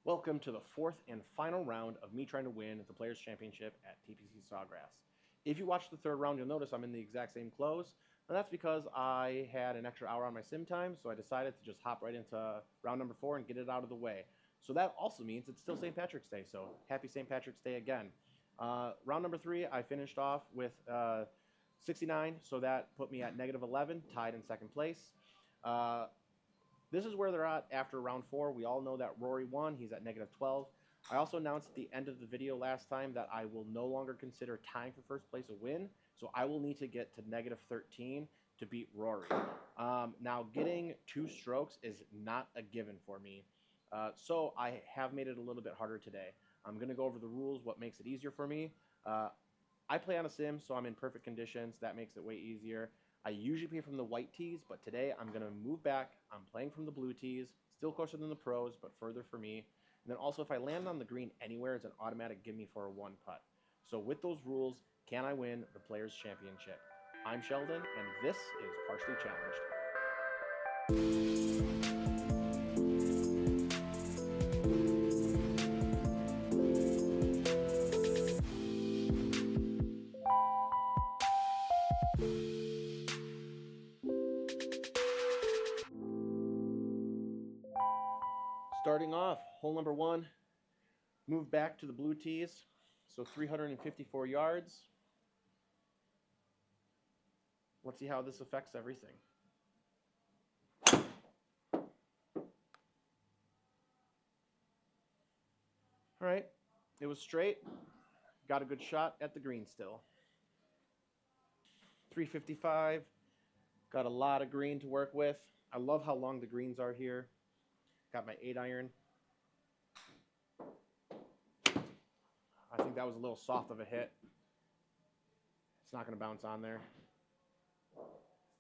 Welcome to the fourth and final round of me trying to win the Players' Championship at TPC Sawgrass. If you watch the third round, you'll notice I'm in the exact same clothes, and that's because I had an extra hour on my sim time, so I decided to just hop right into round number 4 and get it out of the way. So that also means it's still St. Patrick's Day, so happy St. Patrick's Day again. Round number 3, I finished off with 69, so that put me at -11, tied in second place. This is where they're at after round 4. We all know that Rory won. He's at -12. I also announced at the end of the video last time that I will no longer consider tying for first place a win, so I will need to get to -13 to beat Rory. Now, getting 2 strokes is not a given for me, so I have made it a little bit harder today. I'm going to go over the rules, what makes it easier for me. I play on a sim, so I'm in perfect conditions. That makes it way easier. I usually play from the white tees, but today I'm going to move back. I'm playing from the blue tees, still closer than the pros, but further for me. And then also, if I land on the green anywhere, it's an automatic gimme for a 1 putt. So with those rules, can I win the Players' Championship? I'm Sheldon, and this is Partially Challenged. Starting off, hole number 1, move back to the blue tees, so 354 yards. Let's see how this affects everything. All right, it was straight. Got a good shot at the green still. 355, got a lot of green to work with. I love how long the greens are here. Got my 8-iron. I think that was a little soft of a hit. It's not going to bounce on there.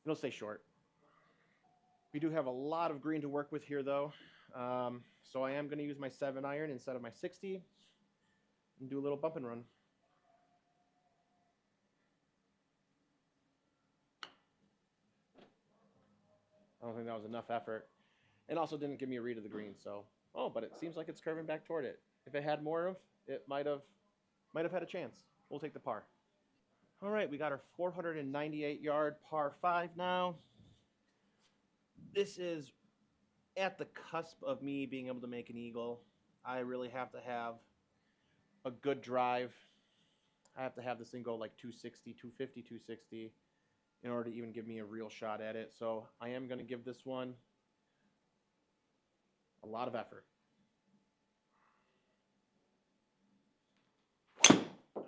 It'll stay short. We do have a lot of green to work with here, though. So I am going to use my 7-iron instead of my 60 and do a little bump and run. I don't think that was enough effort. It also didn't give me a read of the green, so... Oh, but it seems like it's curving back toward it. If it had more of, it might have had a chance. We'll take the par. All right, we got our 498-yard par 5 now. This is at the cusp of me being able to make an eagle. I really have to have a good drive. I have to have this thing go like 260, 250, 260 in order to even give me a real shot at it. So I am going to give this one a lot of effort.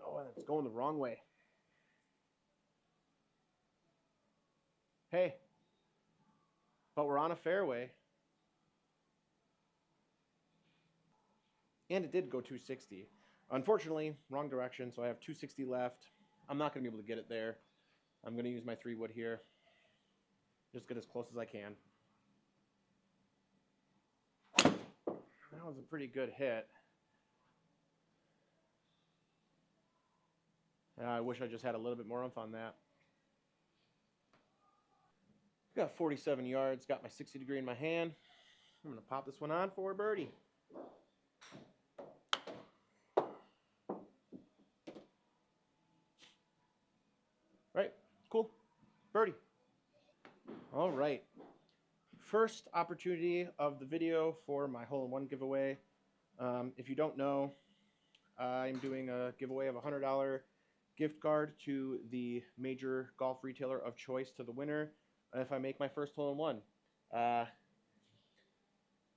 Oh, and it's going the wrong way. Hey, but we're on a fairway. And it did go 260. Unfortunately, wrong direction, so I have 260 left. I'm not going to be able to get it there. I'm going to use my 3-wood here. Just get as close as I can. That was a pretty good hit. I wish I just had a little bit more oomph on that. Got 47 yards, got my 60 degree in my hand. I'm going to pop this one on for a birdie. Right, cool, birdie. All right, first opportunity of the video for my hole-in-one giveaway. If you don't know, I'm doing a giveaway of a $100 gift card to the major golf retailer of choice to the winner if I make my first hole-in-one. I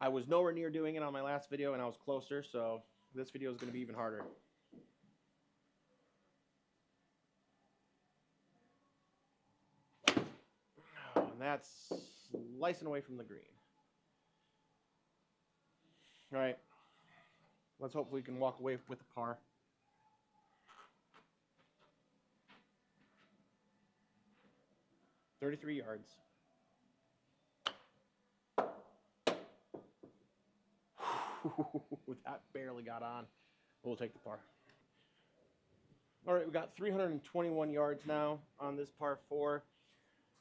was nowhere near doing it on my last video, and I was closer, so this video is going to be even harder. And that's slicing away from the green. All right, let's hope we can walk away with a par. $33 yards. That barely got on. We'll take the par. All right, we got 321 yards now on this par 4.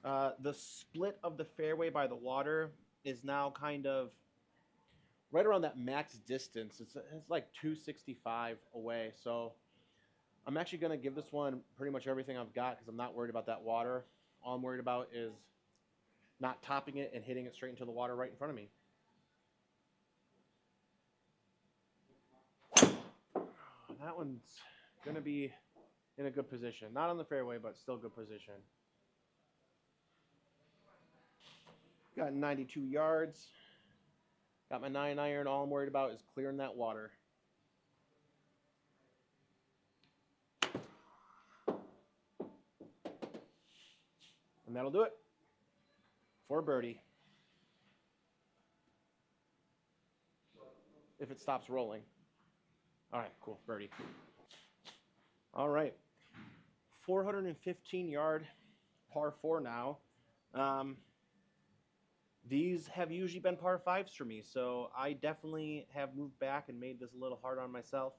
The split of the fairway by the water is now kind of right around that max distance. It's like 265 away. So I'm actually going to give this one pretty much everything I've got because I'm not worried about that water. All I'm worried about is not topping it and hitting it straight into the water right in front of me. That one's going to be in a good position. Not on the fairway, but still good position. Got 92 yards. Got my 9-iron. All I'm worried about is clearing that water. And that'll do it for birdie. If it stops rolling. All right, cool, birdie. All right, 415 yard par 4 now. These have usually been par 5s for me, so I definitely have moved back and made this a little hard on myself.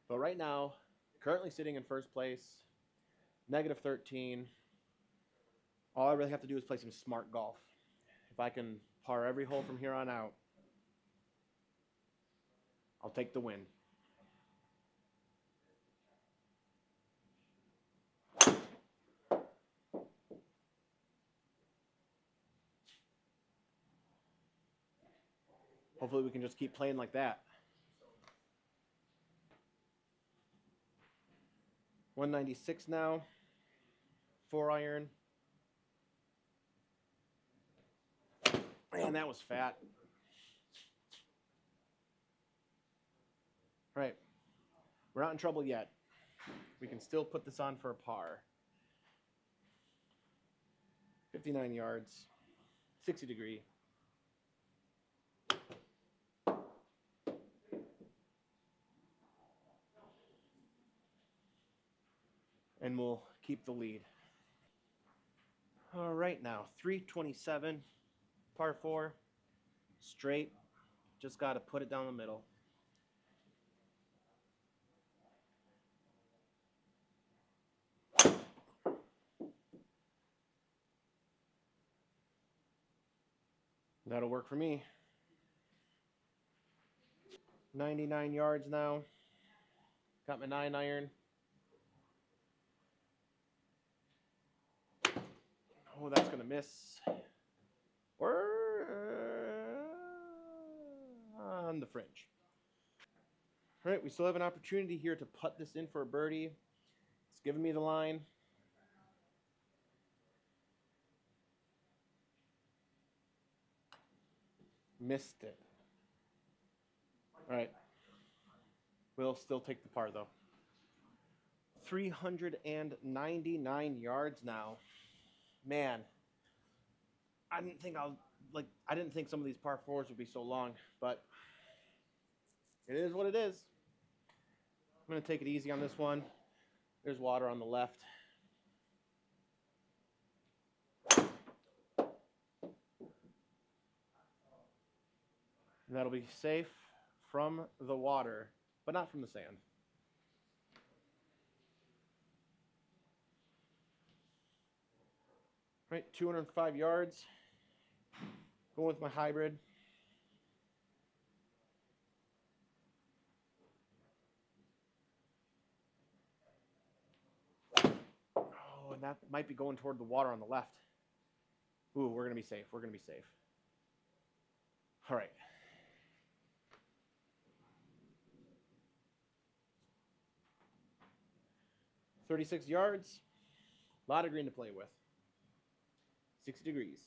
But right now, currently sitting in first place, negative 13. All I really have to do is play some smart golf. If I can par every hole from here on out, I'll take the win. Hopefully we can just keep playing like that. 196 now. 4-iron. Man, that was fat. All right. We're not in trouble yet. We can still put this on for a par. 59 yards. 60 degree. And we'll keep the lead. All right, now 327, par 4, straight. Just got to put it down the middle. That'll work for me. 99 yards now. Got my 9-iron. Oh, that's going to miss. Or on the fringe. All right, we still have an opportunity here to putt this in for a birdie. It's giving me the line. Missed it. All right. We'll still take the par, though. 399 yards now. Man, I didn't think some of these par 4s would be so long, but it is what it is. I'm going to take it easy on this one. There's water on the left. And that'll be safe from the water, but not from the sand. All right, 205 yards. Going with my hybrid. Oh, and that might be going toward the water on the left. Ooh, we're going to be safe. We're going to be safe. All right. "36 yards. A lot of green to play with. 60 degrees.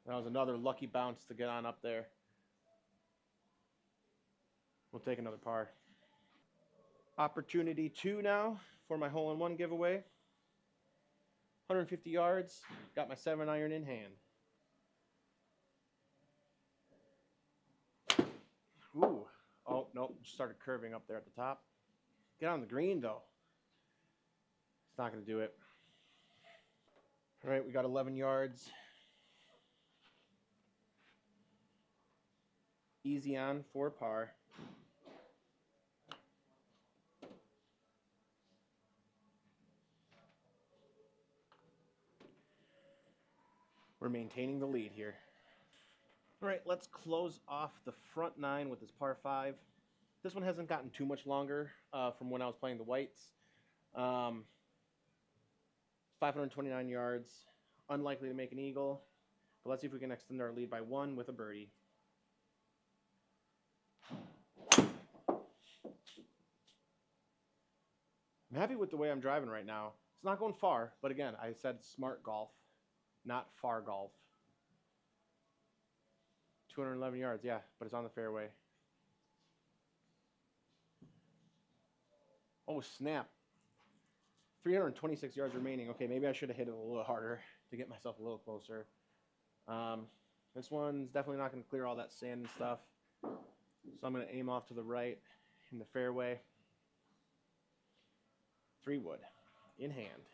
That was another lucky bounce to get on up there. We'll take another par. Opportunity 2 now for my hole-in-one giveaway. 150 yards. Got my 7-iron in hand. Ooh. Oh, nope. Just started curving up there at the top. Get on the green, though. It's not going to do it. All right, we got 11 yards. Easy on for par. We're maintaining the lead here. All right, let's close off the front 9 with this par 5. This one hasn't gotten too much longer from when I was playing the whites. 529 yards, unlikely to make an eagle, but let's see if we can extend our lead by 1 with a birdie. I'm happy with the way I'm driving right now. It's not going far, but again, I said smart golf, not far golf. 211 yards, yeah, but it's on the fairway. Oh, snap. 326 yards remaining. Okay, maybe I should have hit it a little harder to get myself a little closer. This one's definitely not going to clear all that sand and stuff. So I'm going to aim off to the right in the fairway. 3-wood in hand.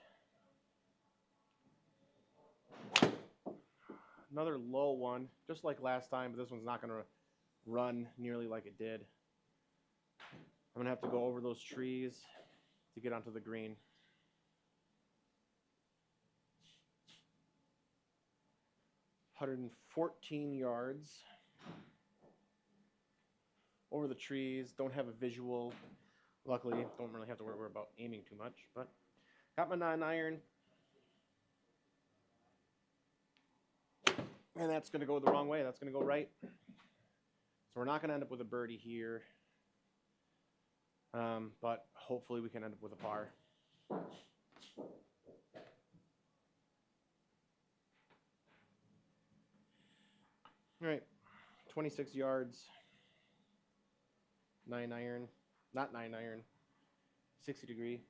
Another low one, just like last time, but this one's not going to run nearly like it did. I'm going to have to go over those trees to get onto the green. $114 yards over the trees. Don't have a visual. Luckily, don't really have to worry about aiming too much, but got my 9-iron. And that's going to go the wrong way. That's going to go right. So we're not going to end up with a birdie here. But hopefully we can end up with a par. All right, 26 yards, 9-iron, not 9-iron, 60 degree.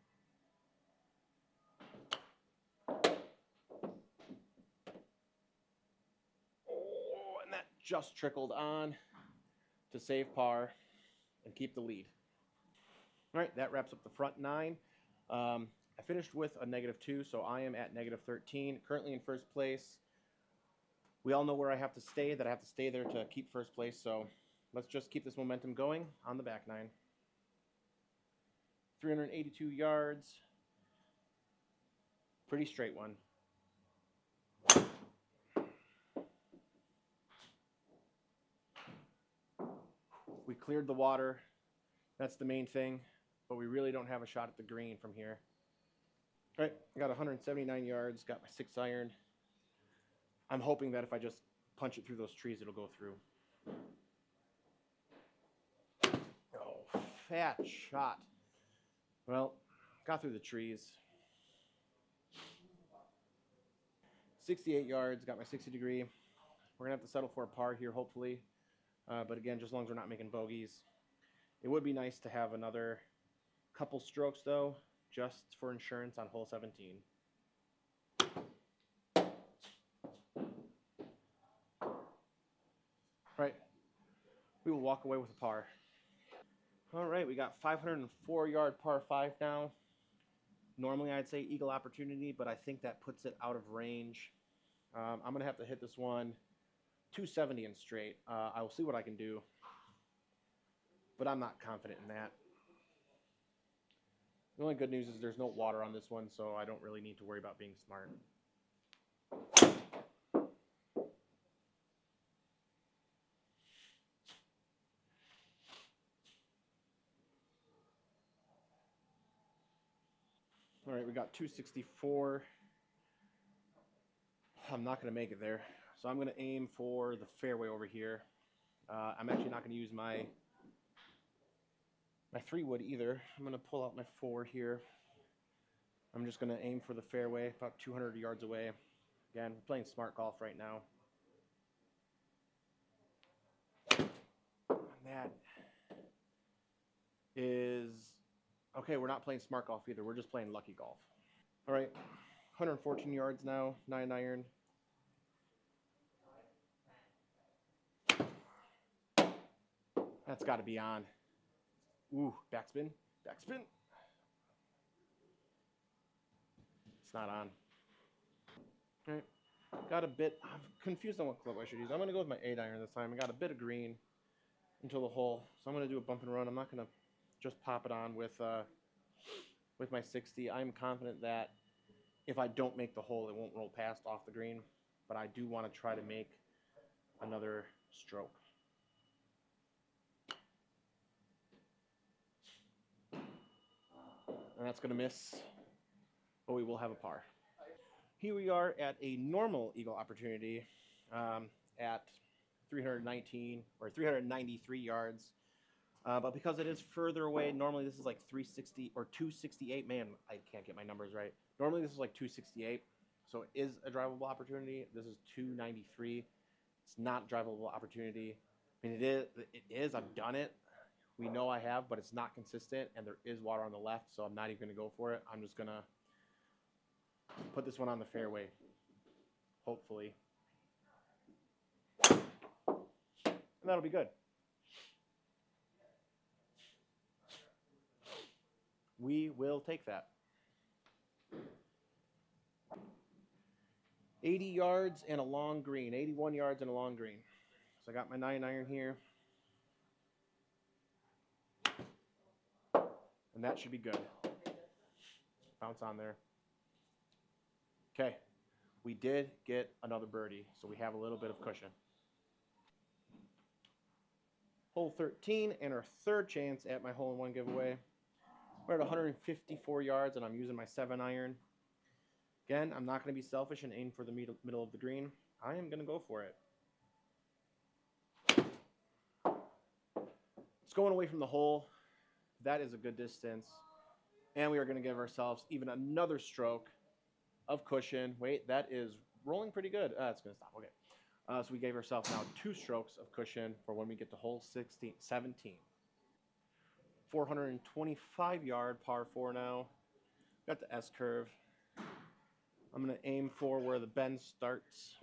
Oh, and that just trickled on to save par and keep the lead. All right, that wraps up the front 9. I finished with a -2, so I am at -13, currently in first place. We all know where I have to stay, that I have to stay there to keep first place, so let's just keep this momentum going on the back 9. 382 yards. Pretty straight one. We cleared the water. That's the main thing, but we really don't have a shot at the green from here. All right, I got 179 yards, got my 6-iron. I'm hoping that if I just punch it through those trees, it'll go through. Oh, fat shot. Well, got through the trees. 68 yards, got my 60 degree. We're going to have to settle for a par here, hopefully. But again, just as long as we're not making bogeys. It would be nice to have another couple strokes, though, just for insurance on hole 17. All right, we will walk away with a par. All right, we got 504-yard par 5 now. Normally I'd say eagle opportunity, but I think that puts it out of range. I'm going to have to hit this one 270 and straight. I will see what I can do, but I'm not confident in that. The only good news is there's no water on this one, so I don't really need to worry about being smart. All right, we got 264. I'm not going to make it there, so I'm going to aim for the fairway over here. I'm actually not going to use my 3-wood either. I'm going to pull out my 4 here. I'm just going to aim for the fairway, about 200 yards away. Again, we're playing smart golf right now. And that is... Okay, we're not playing smart golf either. We're just playing lucky golf. All right, 114 yards now, 9-iron. That's got to be on. Ooh, backspin, backspin. It's not on. All right, got a bit, I'm confused on what club I should use. I'm going to go with my 8-iron this time. I got a bit of green until the hole, so I'm going to do a bump and run. I'm not going to just pop it on with my 60. I'm confident that if I don't make the hole, it won't roll past off the green. but I do want to try to make another stroke. And that's going to miss, but we will have a par. Here we are at a normal eagle opportunity at 319 or 393 yards. But because it is further away, normally this is like 360 or 268. Man, I can't get my numbers right. Normally this is like 268. So it is a drivable opportunity. This is 293. It's not a drivable opportunity. I mean, it is. I've done it. We know I have, but it's not consistent, and there is water on the left, so I'm not even going to go for it. I'm just going to put this one on the fairway, hopefully. And that'll be good. We will take that. 80 yards and a long green, 81 yards and a long green. So I got my 9-iron here. And that should be good. Bounce on there. Okay, we did get another birdie, so we have a little bit of cushion. Hole 13 and our third chance at my hole-in-one giveaway. We're at 154 yards, and I'm using my 7-iron. Again, I'm not going to be selfish and aim for the middle of the green. I am going to go for it. It's going away from the hole. That is a good distance. And we are going to give ourselves even another stroke of cushion. Wait, that is rolling pretty good. It's going to stop. Okay. So we gave ourselves now 2 strokes of cushion for when we get to hole 17. 425 yard par 4 now. Got the S curve. I'm going to aim for where the bend starts.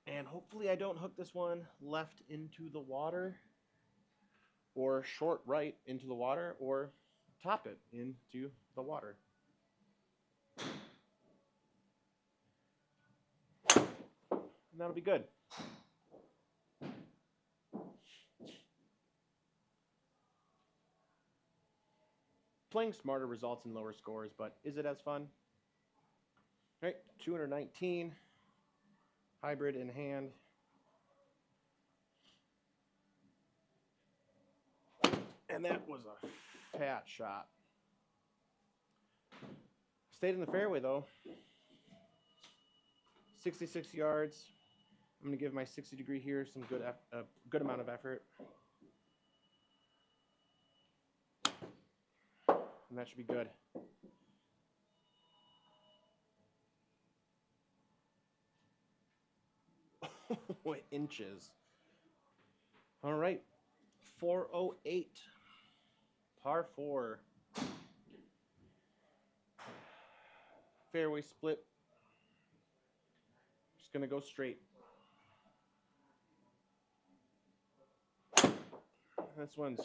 And hopefully I don't hook this one left into the water, or short right into the water, or top it into the water. And that'll be good. Playing smarter results in lower scores, but is it as fun? All right, 219. Hybrid in hand. And that was a fat shot. Stayed in the fairway though. 66 yards. I'm going to give my 60 degree here some good amount of effort. And that should be good. Inches. All right. 408. Par 4. Fairway split. Just going to go straight. This one's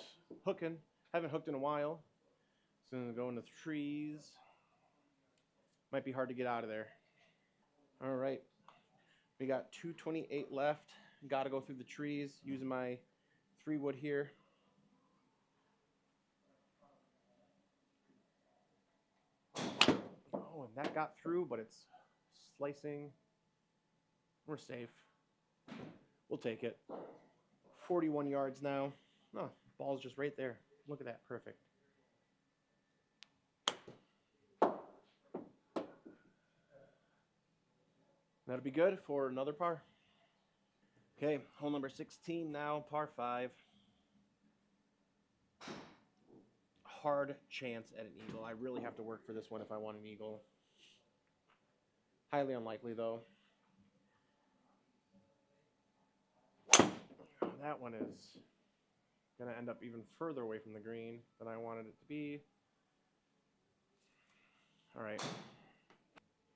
hooking. Haven't hooked in a while. It's going to go into the trees. Might be hard to get out of there. All right. We got 228 left. Got to go through the trees using my 3-wood here. Oh, and that got through, but it's slicing. We're safe. We'll take it. 41 yards now. Oh, ball's just right there. Look at that. Perfect. That'll be good for another par. Okay, hole number 16 now, par 5. Hard chance at an eagle. I really have to work for this one if I want an eagle. Highly unlikely, though. That one is going to end up even further away from the green than I wanted it to be. All right.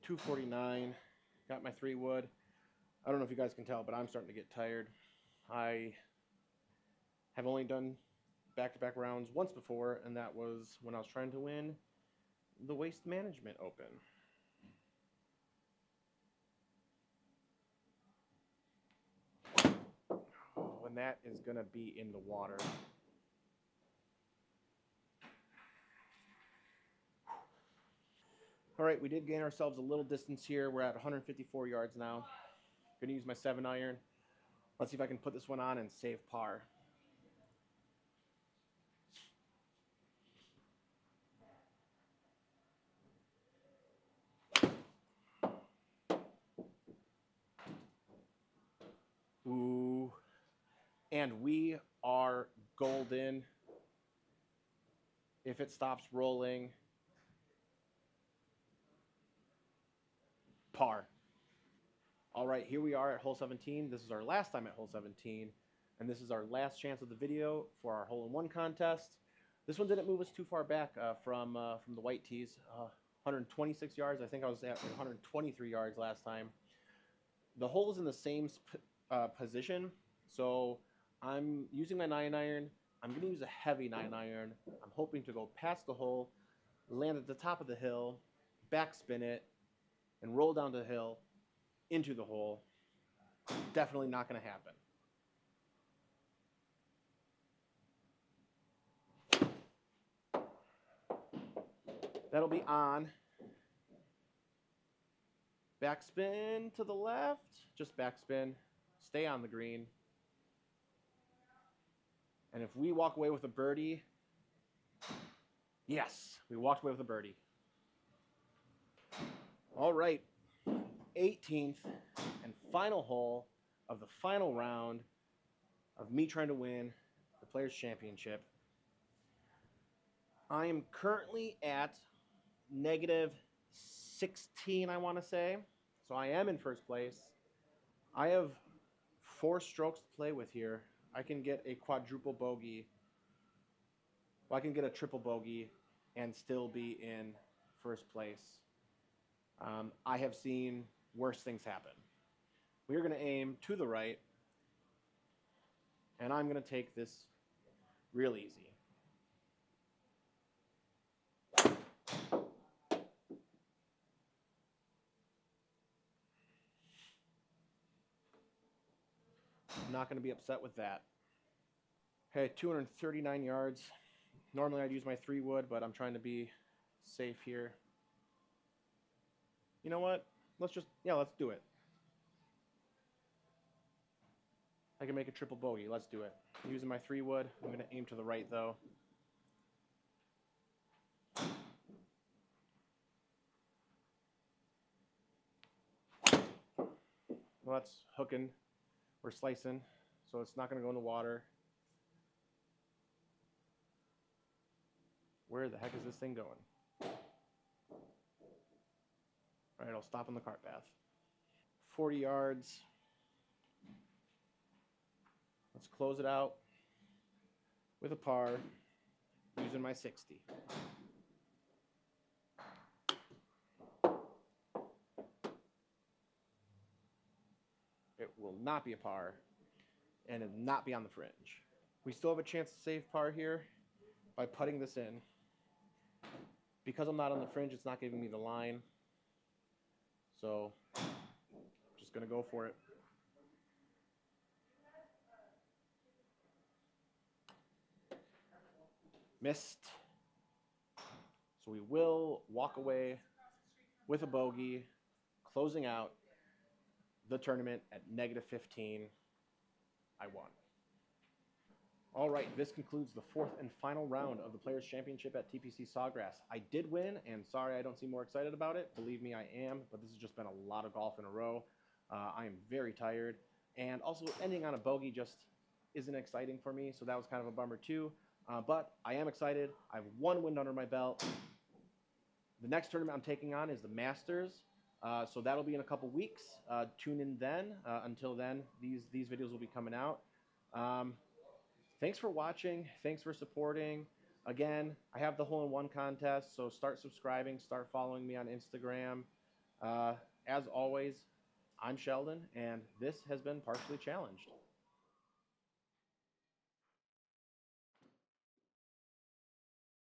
249. Got my 3-wood. I don't know if you guys can tell, but I'm starting to get tired. I have only done back-to-back rounds once before, and that was when I was trying to win the Waste Management Open. Oh, and that is going to be in the water. All right, we did gain ourselves a little distance here. We're at 154 yards now. Gonna use my 7-iron. Let's see if I can put this one on and save par. Ooh. And we are golden. If it stops rolling, par. All right, here we are at hole 17. This is our last time at hole 17, and this is our last chance of the video for our hole-in-one contest. This one didn't move us too far back from the white tees. 126 yards. I think I was at 123 yards last time. The hole is in the same position, so I'm using my 9-iron. I'm going to use a heavy 9-iron. I'm hoping to go past the hole, land at the top of the hill, backspin it, and roll down the hill into the hole. Definitely not going to happen. That'll be on. Backspin to the left. Just backspin. Stay on the green. And if we walk away with a birdie, yes, we walked away with a birdie. All right, 18th and final hole of the final round of me trying to win the Players' Championship. I am currently at -16, I want to say. So I am in first place. I have 4 strokes to play with here. I can get a quadruple bogey. Well, I can get a triple bogey and still be in first place. I have seen worse things happen. We are going to aim to the right, and I'm going to take this real easy. I'm not going to be upset with that. Okay, 239 yards. Normally I'd use my 3-wood, but I'm trying to be safe here. You know what? Let's do it. I can make a triple bogey. Let's do it. I'm using my 3-wood. I'm going to aim to the right, though. Well, that's hooking. We're slicing, so it's not going to go in the water. Where the heck is this thing going? All right, I'll stop on the cart path. 40 yards. Let's close it out with a par using my 60. It will not be a par, and it will not be on the fringe. We still have a chance to save par here by putting this in. Because I'm not on the fringe, it's not giving me the line. So, just going to go for it. Missed. So we will walk away with a bogey, closing out the tournament at -15. I won. All right, this concludes the 4th and final round of the Players' Championship at TPC Sawgrass. I did win, and sorry I don't seem more excited about it. Believe me, I am, but this has just been a lot of golf in a row. I am very tired, and also ending on a bogey just isn't exciting for me, so that was kind of a bummer too. But I am excited. I have 1 win under my belt. The next tournament I'm taking on is the Masters, so that'll be in a couple weeks. Tune in then. Until then, these videos will be coming out. Thanks for watching. Thanks for supporting. Again, I have the hole-in-one contest, so start subscribing, start following me on Instagram. As always, I'm Sheldon, and this has been Partially Challenged.